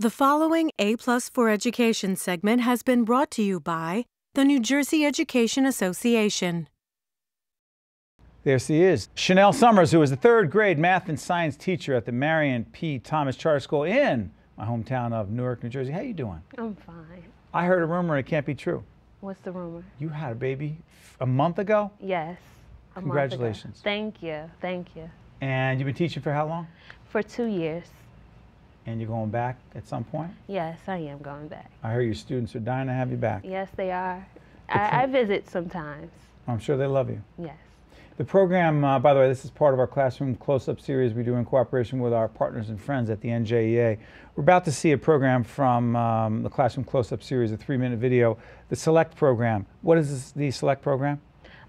The following A+ for Education segment has been brought to you by the New Jersey Education Association. There she is, Shanel Sommers, who is the third grade math and science teacher at the Marion P. Thomas Charter School in my hometown of Newark, New Jersey. How you doing? I'm fine. I heard a rumor and it can't be true. What's the rumor? You had a baby a month ago? Yes. Congratulations. Thank you. Thank you. And you've been teaching for how long? For 2 years. And you're going back at some point? Yes, I am going back. I hear your students are dying to have you back. Yes, they are. I visit sometimes. I'm sure they love you. Yes. The program, by the way, this is part of our Classroom Close-Up series we do in cooperation with our partners and friends at the NJEA. We're about to see a program from the Classroom Close-Up series, a 3-minute video, the SELECT program. What is the SELECT program?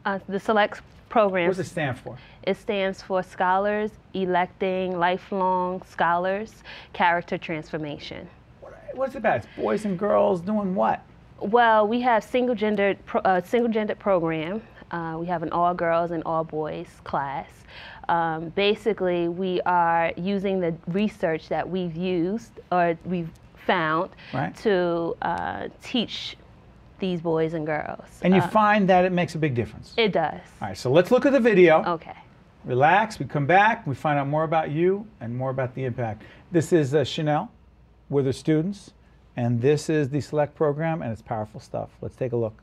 The SELECT program. What does it stand for? It stands for Scholars Electing Lifelong Scholars Character Transformation. What's it about? It's boys and girls doing what? Well, we have single-gendered program. We have an all-girls and all-boys class. Basically, we are using the research that we've used or we've found to teach these boys and girls. And you find that it makes a big difference? It does. All right, so let's look at the video. Okay. Relax, we come back, we find out more about you and more about the impact. This is Shanel with her students, and this is the SELECT program, and it's powerful stuff. Let's take a look.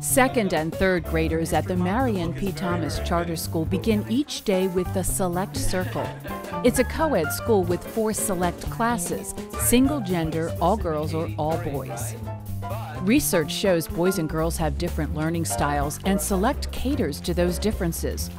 Second and third graders at the Marion P. Thomas Charter School begin each day with the Select Circle. It's a co-ed school with 4 select classes, single gender, all girls or all boys. Research shows boys and girls have different learning styles, and Select caters to those differences.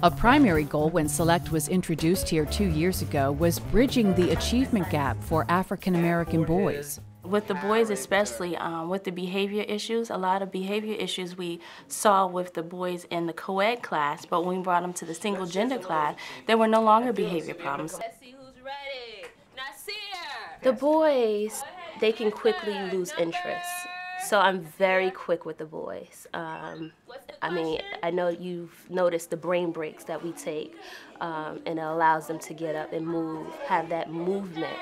A primary goal when Select was introduced here 2 years ago was bridging the achievement gap for African American boys. With the boys especially, with the behavior issues, a lot of behavior issues we saw with the boys in the co-ed class, but when we brought them to the single gender class, there were no longer behavior problems. Let's see who's ready. Nasir. The boys, they can quickly lose interest. So I'm very quick with the boys. I mean, I know you've noticed the brain breaks that we take, and it allows them to get up and move, have that movement.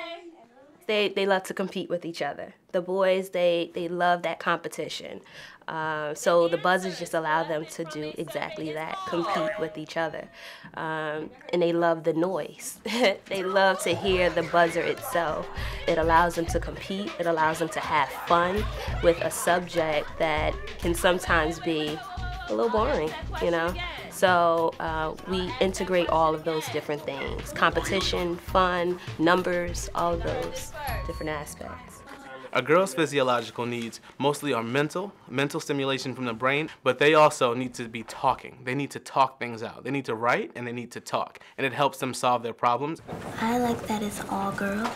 They love to compete with each other. The boys, they love that competition. So the buzzers just allow them to do exactly that, compete with each other. And they love the noise. They love to hear the buzzer itself. It allows them to compete. It allows them to have fun with a subject that can sometimes be a little boring, you know? So we integrate all of those different things. Competition, fun, numbers, all of those different aspects. A girl's physiological needs mostly are mental stimulation from the brain, but they also need to be talking. They need to talk things out. They need to write and they need to talk, and it helps them solve their problems. I like that it's all girls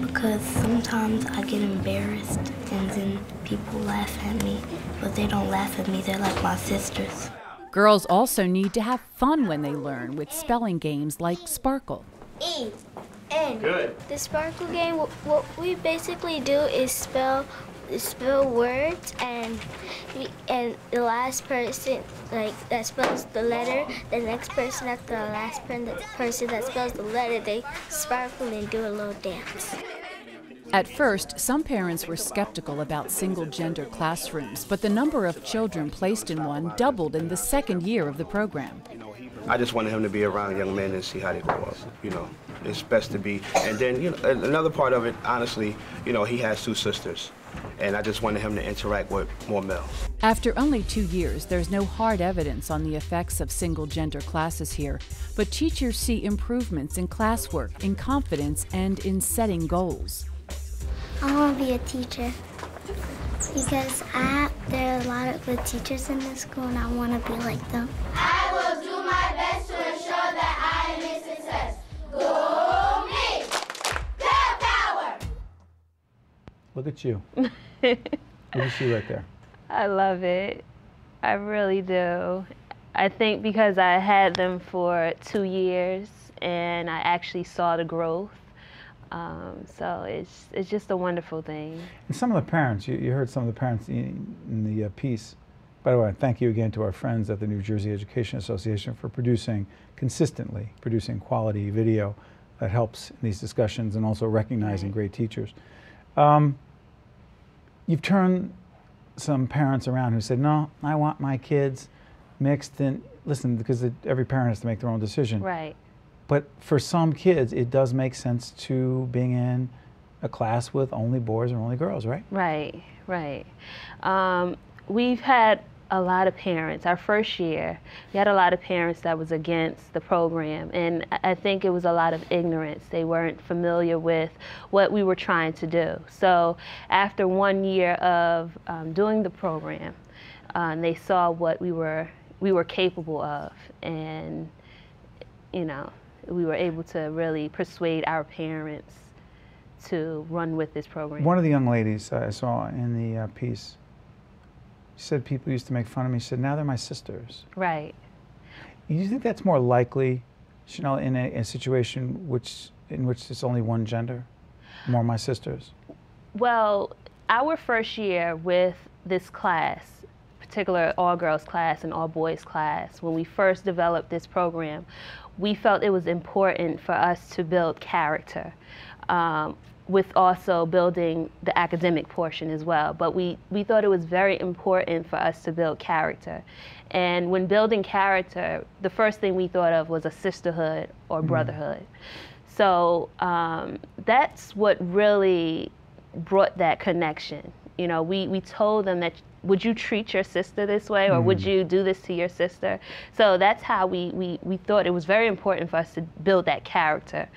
because sometimes I get embarrassed and then people laugh at me, but they don't laugh at me. They're like my sisters. Girls also need to have fun when they learn with spelling games like Sparkle. E-N. Good. The Sparkle game, what we basically do is spell words, and the last person that spells the letter, the next person after the last person that spells the letter, they sparkle and do a little dance. At first, some parents were skeptical about single-gender classrooms, but the number of children placed in one doubled in the second year of the program. I just wanted him to be around young men and see how they grow up, you know. It's best to be, and then, you know, another part of it, honestly, you know, he has 2 sisters, and I just wanted him to interact with more males. After only 2 years, there's no hard evidence on the effects of single-gender classes here, but teachers see improvements in classwork, in confidence, and in setting goals. I want to be a teacher because there are a lot of good teachers in this school, and I want to be like them. I will do my best to ensure that I am a success. Go me! Girl power! Look at you. What do you see right there? I love it. I really do. I think because I had them for 2 years and I actually saw the growth, So it's just a wonderful thing. And some of the parents, you heard some of the parents in the piece. By the way, thank you again to our friends at the New Jersey Education Association for consistently producing quality video that helps in these discussions and also recognizing great teachers. You've turned some parents around who said, no, I want my kids mixed in. Listen, because every parent has to make their own decision. Right. But for some kids, it does make sense to being in a class with only boys or only girls, right? Right, right. We've had a lot of parents. Our first year, we had a lot of parents that was against the program, and I think it was a lot of ignorance. They weren't familiar with what we were trying to do. So after 1 year of doing the program, they saw what we were capable of, and you know, we were able to really persuade our parents to run with this program. One of the young ladies I saw in the piece, she said people used to make fun of me. She said, now they're my sisters. Right. You think that's more likely, Shanel, in a situation in which it's only one gender? More my sisters? Well, our first year with this class, particular all-girls class and all-boys class, when we first developed this program, we felt it was important for us to build character, with also building the academic portion as well. But we thought it was very important for us to build character. And when building character, the first thing we thought of was a sisterhood or brotherhood. So that's what really brought that connection. You know, we told them that, would you treat your sister this way, or would you do this to your sister? So that's how we thought it was very important for us to build that character.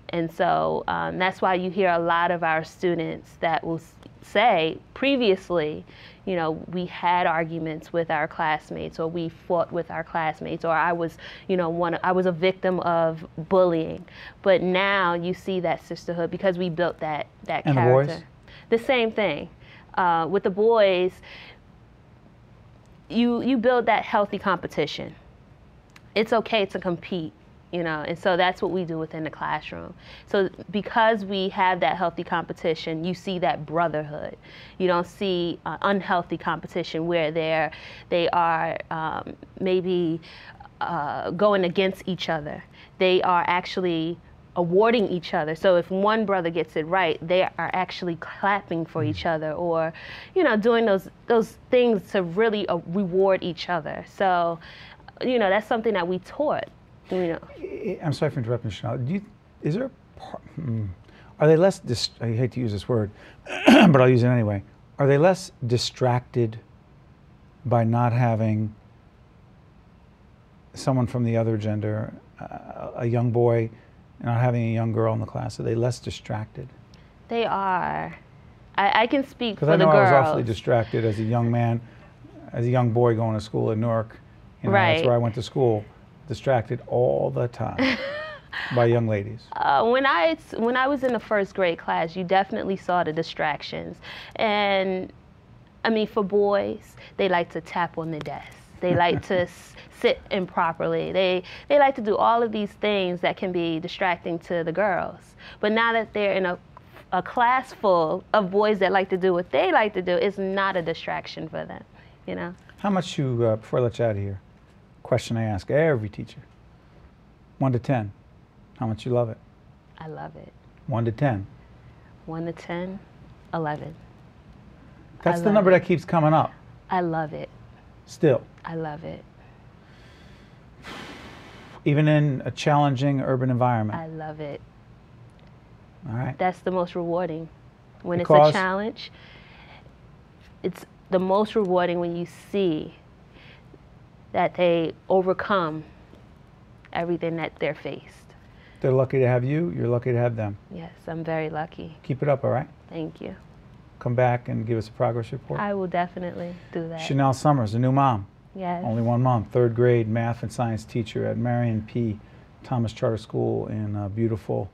And so that's why you hear a lot of our students that will say previously, you know, we had arguments with our classmates, or we fought with our classmates, or I was, you know, I was a victim of bullying. But now you see that sisterhood because we built that character. And the boys? The same thing. With the boys, you build that healthy competition. It's okay to compete, you know, and so that's what we do within the classroom. So because we have that healthy competition, you see that brotherhood. You don't see unhealthy competition where they are maybe going against each other. They are actually awarding each other. So if one brother gets it right, they are actually clapping for each other, or, you know, doing those things to really reward each other. So, you know, that's something that we taught. You know. I'm sorry for interrupting, Shanel. Is there are they less, I hate to use this word, but I'll use it anyway. Are they less distracted by not having someone from the other gender, a young boy, not having a young girl in the class? Are they less distracted? They are. I can speak for the girls. Because I know I was awfully distracted as a young man, as a young boy going to school in Newark. You know, right. That's where I went to school. Distracted all the time by young ladies. When I was in the first grade class, you definitely saw the distractions. And I mean, for boys, they like to tap on the desk. They like to sit improperly. They like to do all of these things that can be distracting to the girls. But now that they're in a class full of boys that like to do what they like to do, it's not a distraction for them, you know? How much you, before I let you out of here, question I ask every teacher, 1 to 10, how much you love it? I love it. 1 to 10. 1 to 10, 11. That's the number that keeps coming up. I love it. Still. I love it. Even in a challenging urban environment. I love it. All right. That's the most rewarding. When because it's a challenge, it's the most rewarding when you see that they overcome everything that they're faced. They're lucky to have you. You're lucky to have them. Yes, I'm very lucky. Keep it up, all right? Thank you. Come back and give us a progress report. I will definitely do that. Shanel Sommers, a new mom. Yes. Only 1 month, 3rd grade math and science teacher at Marion P. Thomas Charter School in beautiful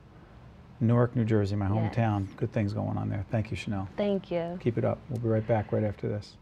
Newark, New Jersey, my hometown. Good things going on there. Thank you, Shanel. Thank you. Keep it up. We'll be right back right after this.